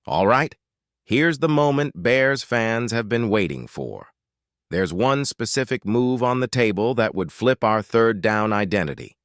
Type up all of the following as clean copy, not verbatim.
All right, here's the moment Bears fans have been waiting for. There's one specific move on the table that would flip our third down identity.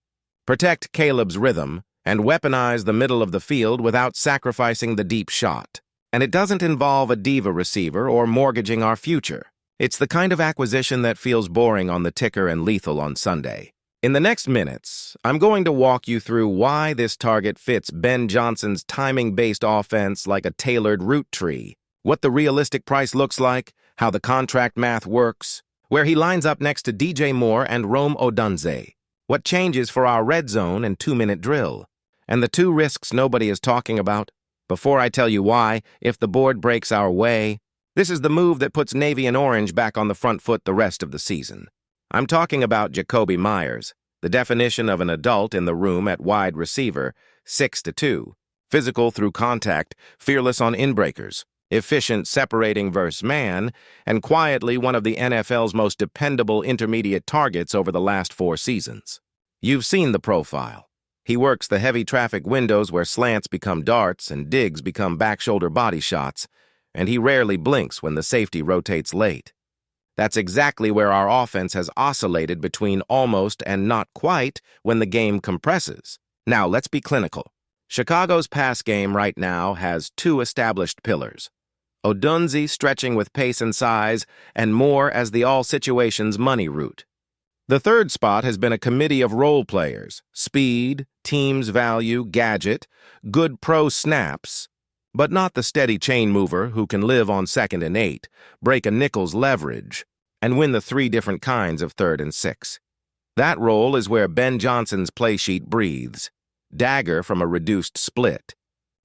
Protect Caleb's rhythm and weaponize the middle of the field without sacrificing the deep shot. And it doesn't involve a diva receiver or mortgaging our future. It's the kind of acquisition that feels boring on the ticker and lethal on Sunday. In the next minutes, I'm going to walk you through why this target fits Ben Johnson's timing-based offense like a tailored root tree, what the realistic price looks like, how the contract math works, where he lines up next to DJ Moore and Rome Odunze, what changes for our red zone and 2-minute drill, and the two risks nobody is talking about. Before I tell you why, if the board breaks our way, this is the move that puts Navy and Orange back on the front foot the rest of the season. I'm talking about Jakobi Meyers, the definition of an adult in the room at wide receiver, 6'2", physical through contact, fearless on inbreakers, efficient separating versus man, and quietly one of the NFL's most dependable intermediate targets over the last 4 seasons. You've seen the profile. He works the heavy traffic windows where slants become darts and digs become back-shoulder body shots, and he rarely blinks when the safety rotates late. That's exactly where our offense has oscillated between almost and not quite when the game compresses. Now, let's be clinical. Chicago's pass game right now has 2 established pillars. Odunze stretching with pace and size, and Moore as the all-situations money route. The third spot has been a committee of role players: speed, team's value, gadget, good pro snaps, but not the steady chain mover who can live on 2nd and 8, break a nickel's leverage, and win the 3 different kinds of 3rd and 6. That role is where Ben Johnson's play sheet breathes. Dagger from a reduced split.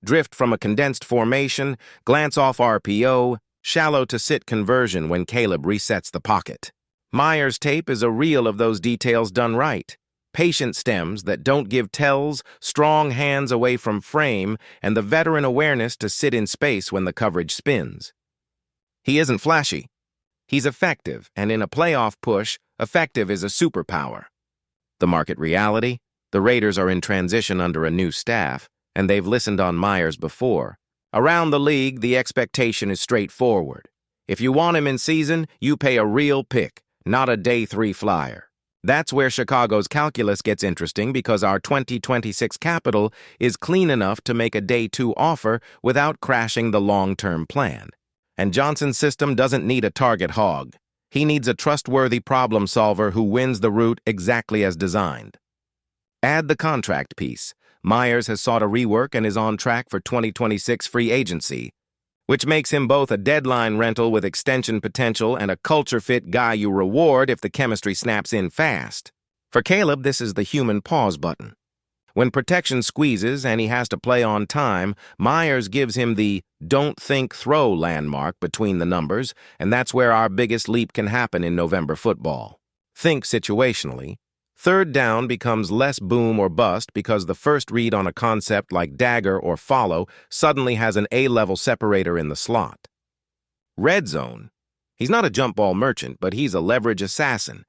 Drift from a condensed formation, glance off RPO, shallow to sit conversion when Caleb resets the pocket. Meyers' tape is a reel of those details done right. Patient stems that don't give tells, strong hands away from frame, and the veteran awareness to sit in space when the coverage spins. He isn't flashy. He's effective, and in a playoff push, effective is a superpower. The market reality? The Raiders are in transition under a new staff, and they've listened on Meyers before. Around the league, the expectation is straightforward. If you want him in season, you pay a real pick, not a day 3 flyer. That's where Chicago's calculus gets interesting because our 2026 capital is clean enough to make a day 2 offer without crashing the long-term plan. And Johnson's system doesn't need a target hog. He needs a trustworthy problem solver who wins the route exactly as designed. Add the contract piece. Meyers has sought a rework and is on track for 2026 free agency, which makes him both a deadline rental with extension potential and a culture-fit guy you reward if the chemistry snaps in fast. For Caleb, this is the human pause button. When protection squeezes and he has to play on time, Meyers gives him the don't think throw landmark between the numbers, and that's where our biggest leap can happen in November football. Think situationally. 3rd down becomes less boom or bust because the first read on a concept like dagger or follow suddenly has an A-level separator in the slot. Red zone. He's not a jump ball merchant, but he's a leverage assassin.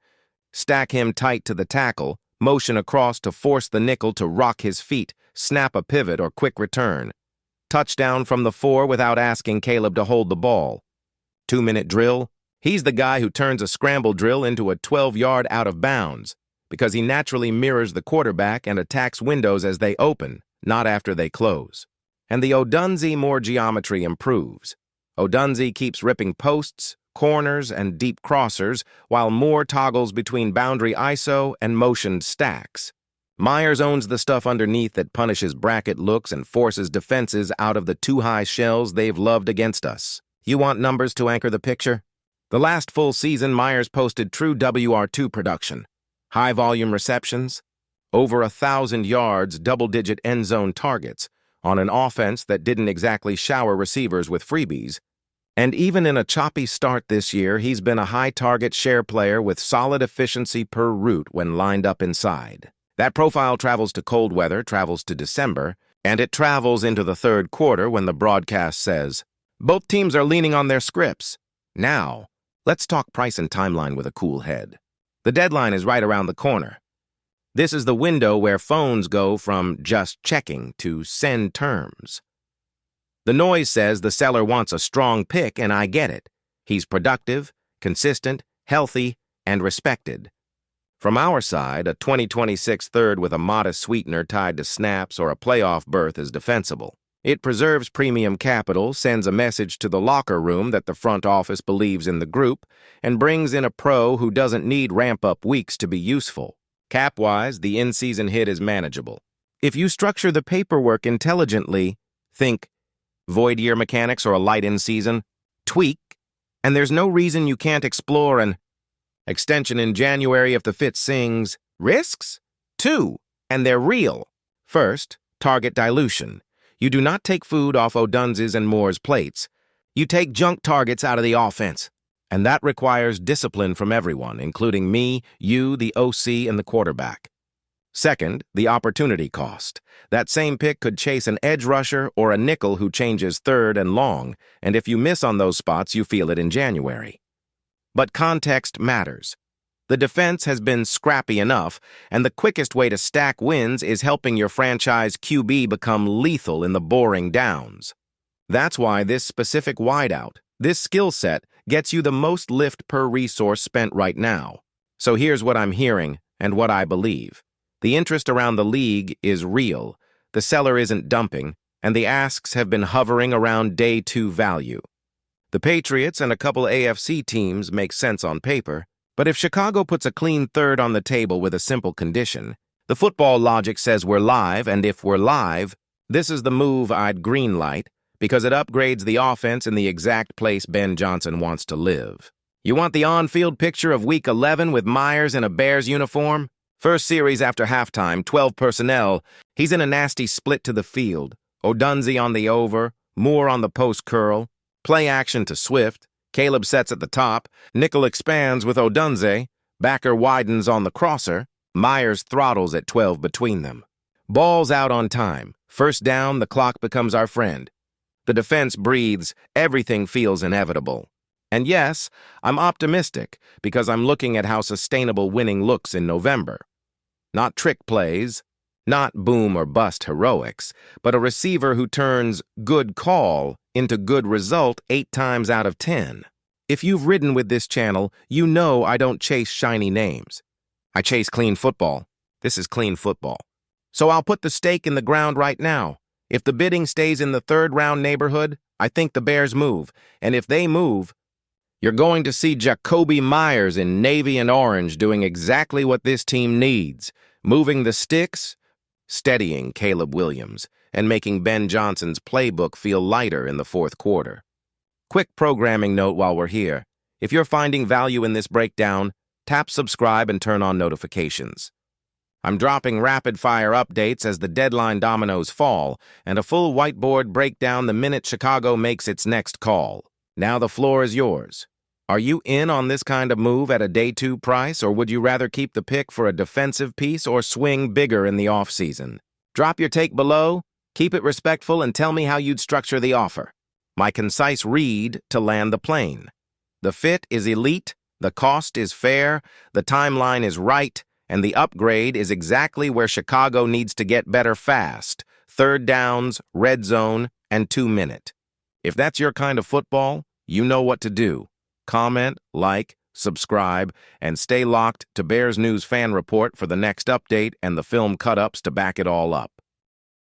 Stack him tight to the tackle, motion across to force the nickel to rock his feet, snap a pivot or quick return. Touchdown from the 4 without asking Caleb to hold the ball. 2-minute drill. He's the guy who turns a scramble drill into a 12-yard out of bounds, because he naturally mirrors the quarterback and attacks windows as they open, not after they close. And the Odunze Moore geometry improves. Odunze keeps ripping posts, corners, and deep crossers, while Moore toggles between boundary ISO and motioned stacks. Meyers owns the stuff underneath that punishes bracket looks and forces defenses out of the too-high shells they've loved against us. You want numbers to anchor the picture? The last full season, Meyers posted true WR2 production. High-volume receptions, over 1,000 yards, double-digit end-zone targets on an offense that didn't exactly shower receivers with freebies. And even in a choppy start this year, he's been a high-target share player with solid efficiency per route when lined up inside. That profile travels to cold weather, travels to December, and it travels into the 3rd quarter when the broadcast says, both teams are leaning on their scripts. Now, let's talk price and timeline with a cool head. The deadline is right around the corner. This is the window where phones go from just checking to send terms. The noise says the seller wants a strong pick, and I get it. He's productive, consistent, healthy, and respected. From our side, a 2026 third with a modest sweetener tied to snaps or a playoff berth is defensible. It preserves premium capital, sends a message to the locker room that the front office believes in the group, and brings in a pro who doesn't need ramp-up weeks to be useful. Cap-wise, the in-season hit is manageable. If you structure the paperwork intelligently, think void year mechanics or a light in-season, tweak, and there's no reason you can't explore an extension in January if the fit sings. Risks? 2, and they're real. First, target dilution. You do not take food off Odunze's and Moore's plates. You take junk targets out of the offense. And that requires discipline from everyone, including me, you, the OC, and the quarterback. Second, the opportunity cost. That same pick could chase an edge rusher or a nickel who changes third and long, and if you miss on those spots, you feel it in January. But context matters. The defense has been scrappy enough, and the quickest way to stack wins is helping your franchise QB become lethal in the boring downs. That's why this specific wideout, this skill set, gets you the most lift per resource spent right now. So here's what I'm hearing and what I believe. The interest around the league is real, the seller isn't dumping, and the asks have been hovering around day 2 value. The Patriots and a couple AFC teams make sense on paper, but if Chicago puts a clean third on the table with a simple condition, the football logic says we're live, and if we're live, this is the move I'd greenlight because it upgrades the offense in the exact place Ben Johnson wants to live. You want the on-field picture of Week 11 with Myers in a Bears uniform? First series after halftime, 12 personnel. He's in a nasty split to the field. Odunze on the over, Moore on the post curl. Play action to Swift. Caleb sets at the top. Nickel expands with Odunze. Backer widens on the crosser. Myers throttles at 12 between them. Ball's out on time. First down, the clock becomes our friend. The defense breathes. Everything feels inevitable. And yes, I'm optimistic because I'm looking at how sustainable winning looks in November. Not trick plays, not boom or bust heroics, but a receiver who turns good call into good result 8 times out of 10. If you've ridden with this channel, you know I don't chase shiny names. I chase clean football. This is clean football. So I'll put the stake in the ground right now. If the bidding stays in the 3rd round neighborhood, I think the Bears move. And if they move, you're going to see Jacoby Myers in navy and orange doing exactly what this team needs, moving the sticks, steadying Caleb Williams, and making Ben Johnson's playbook feel lighter in the 4th quarter. Quick programming note while we're here. If you're finding value in this breakdown, tap subscribe and turn on notifications. I'm dropping rapid-fire updates as the deadline dominoes fall, and a full whiteboard breakdown the minute Chicago makes its next call. Now the floor is yours. Are you in on this kind of move at a day 2 price, or would you rather keep the pick for a defensive piece or swing bigger in the offseason? Drop your take below, keep it respectful, and tell me how you'd structure the offer. My concise read to land the plane. The fit is elite, the cost is fair, the timeline is right, and the upgrade is exactly where Chicago needs to get better fast. 3rd downs, red zone, and 2-minute. If that's your kind of football, you know what to do. Comment, like, subscribe, and stay locked to Bears News Fan Report for the next update and the film cut-ups to back it all up.